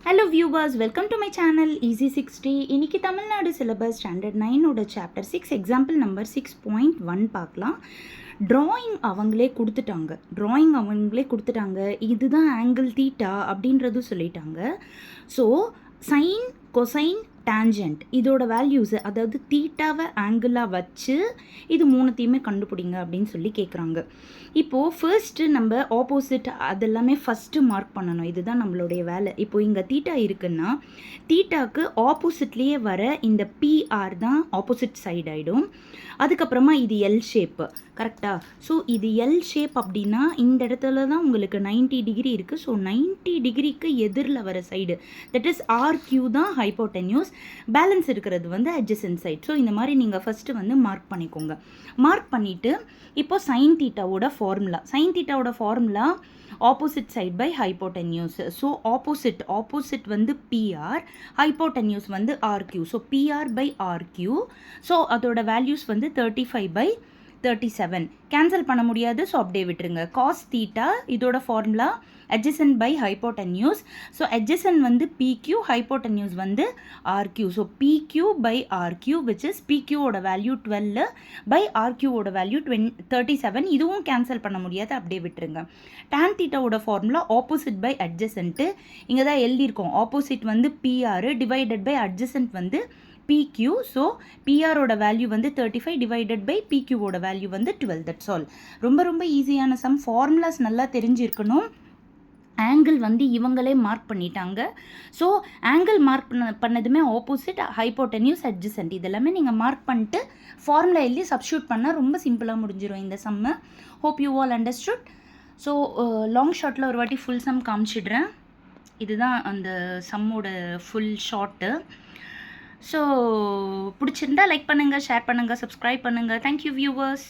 Hello viewers, welcome to my channel Easy 60. இன்னைக்கு Tamil Nadu syllabus standard 9 chapter 6 example number 6.1 பார்க்கலாம். Drawing அவங்களே கொடுத்துட்டாங்க. இதுதான் ஆங்கிள் தீட்டா அப்படின்றது சொல்லிட்டாங்க. ஸோ சைன் கொசைன் டேஞ்சன்ட் இதோட வேல்யூஸு, அதாவது தீட்டாவை ஆங்கிளாக வச்சு இது மூணுத்தையுமே கண்டுபிடிங்க அப்படின்னு சொல்லி கேட்குறாங்க. இப்போது ஃபர்ஸ்ட்டு நம்ம ஆப்போசிட் அதெல்லாமே ஃபஸ்ட்டு மார்க் பண்ணணும். இதுதான் நம்மளுடைய வேலை. இப்போது இங்கே தீட்டா இருக்குன்னா தீட்டாக்கு ஆப்போசிட்லேயே வர இந்த பிஆர் தான் ஆப்போசிட் சைடு ஆகிடும். அதுக்கப்புறமா இது எல் ஷேப்பு, கரெக்டாக? ஸோ இது எல் ஷேப் அப்படின்னா இந்த இடத்துல தான் உங்களுக்கு 90 டிகிரி இருக்குது. ஸோ 90 டிகிரிக்கு எதிரில் வர சைடு தட் இஸ் ஆர்கியூ தான் ஹைப்போடென்யூஸ், பேலன்ஸ் இருக்கிறது வந்து அட்ஜசன்ட் சைட். ஸோ இந்த மாதிரி நீங்கள் ஃபஸ்ட்டு வந்து மார்க் பண்ணிக்கோங்க. மார்க் பண்ணிவிட்டு இப்போ சைன் தீட்டாவோட formula opposite side by hypotenuse. So opposite வந்து பிஆர், ஹைப்போடென்யூஸ் வந்து RQ. So PR by RQ. So அதோட வேல்யூஸ் வந்து 35/37. கேன்சல் பண்ண முடியாது, ஸோ அப்படியே விட்டுருங்க. காஸ் தீட்டா இதோட formula adjacent by hypotenuse. So adjacent வந்து PQ, hypotenuse வந்து RQ. So PQ by RQ which is PQ ஓட வேல்யூ 12 by RQ ஓட வேல்யூ 37. இதுவும் கேன்சல் பண்ண முடியாது, அப்படியே விட்டுருங்க. tan தீட்டாவோட formula opposite by adjacent. இங்கே தான் எழுதியிருக்கோம். ஆப்போசிட் வந்து PR டிவைடட் பை adjacent வந்து PQ. ஸோ பிஆரோட வேல்யூ வந்து 35 டிவைடட் பை பிக்யூவோட வேல்யூ வந்து 12. That's all. ரொம்ப ஈஸியான சம். ஃபார்முலாஸ் நல்லா தெரிஞ்சிருக்கணும். ஆங்கிள் வந்து இவங்களே மார்க் பண்ணிட்டாங்க. ஸோ ஆங்கிள் மார்க் பண்ணதுமே ஆப்போசிட், ஹைப்போடென்யூஸ், அட்ஜசன்ட் இதெல்லாமே நீங்கள் மார்க் பண்ணிட்டு ஃபார்முலா எழுதி சப்ஸ்டியூட் பண்ணால் ரொம்ப சிம்பிளாக முடிஞ்சிடும் இந்த sum. Hope you all understood. So long ஷார்ட்டில் ஒரு வாட்டி ஃபுல் சம் காமிச்சிடுறேன். இதுதான் அந்த சம்மோட ஃபுல் ஷார்ட்டு. ஸோ பிடிச்சிருந்தா லைக் பண்ணுங்கள், ஷேர் பண்ணுங்கள், சப்ஸ்கிரைப் பண்ணுங்கள். Thank you viewers.